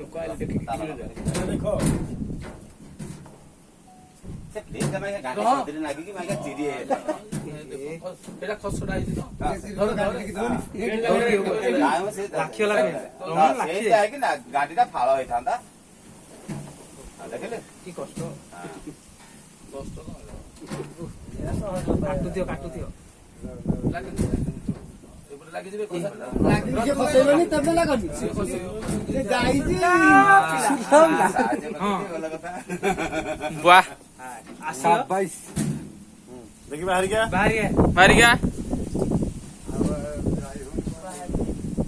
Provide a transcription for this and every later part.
लोक आले देखि देखो से प्लेन का मैं गाड़ी सदरी लागी कि मैं चिरी है एटा खसडा आइछि तो गाय से लाखियो लागे से है कि ना गाड़ी का फाळो होई थांदा देखले की कष्ट कष्ट काटु दियो लागि एपटे लागि जिवे लागी खसेलनी तबे लागनी जे गाईजी वाह आसियो 22 देखि बाहर गया मारी गया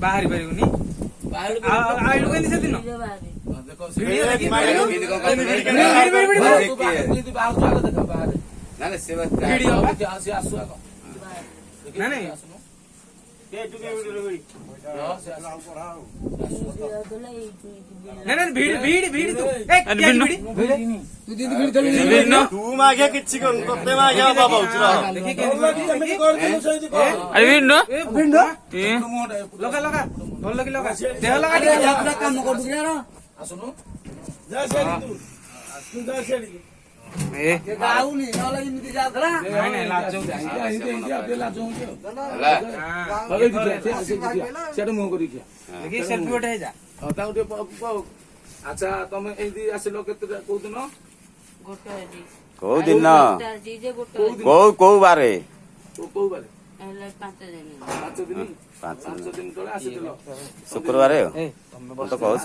बाहरी परिगुनी बाहर आइलु केनि से दिन देखो वीडियो देखि बाहर जागा देखा बाहर ना ना सेवा वीडियो आसी आसु आको ना नहीं के टुके वीडियो रे ना भीड़ तू तू दिन भीड़ चली विन्नो तू मागे किछि कोन तते मागे बाबा उचरा देखि केनि अरे विन्नो बिंडो लगा ढोल लगी लगा देह लगा यात्रा काम कर दुनिया ना आसुनु जा सेड़ी तू जा सेड़ी ए ये गाउनी न लगी मिति जातला नहीं लाजो हिंदी लाजो हला हले दिखा सेट मुह करी खिया देखि सेल्फी उठे जा ताउटे अच्छा तमे एदी आसिलो केते को दिन को दिन को बारे को बारे 5 दिन 5 दिन तळे आसिलो शुक्रवार ए तो कहो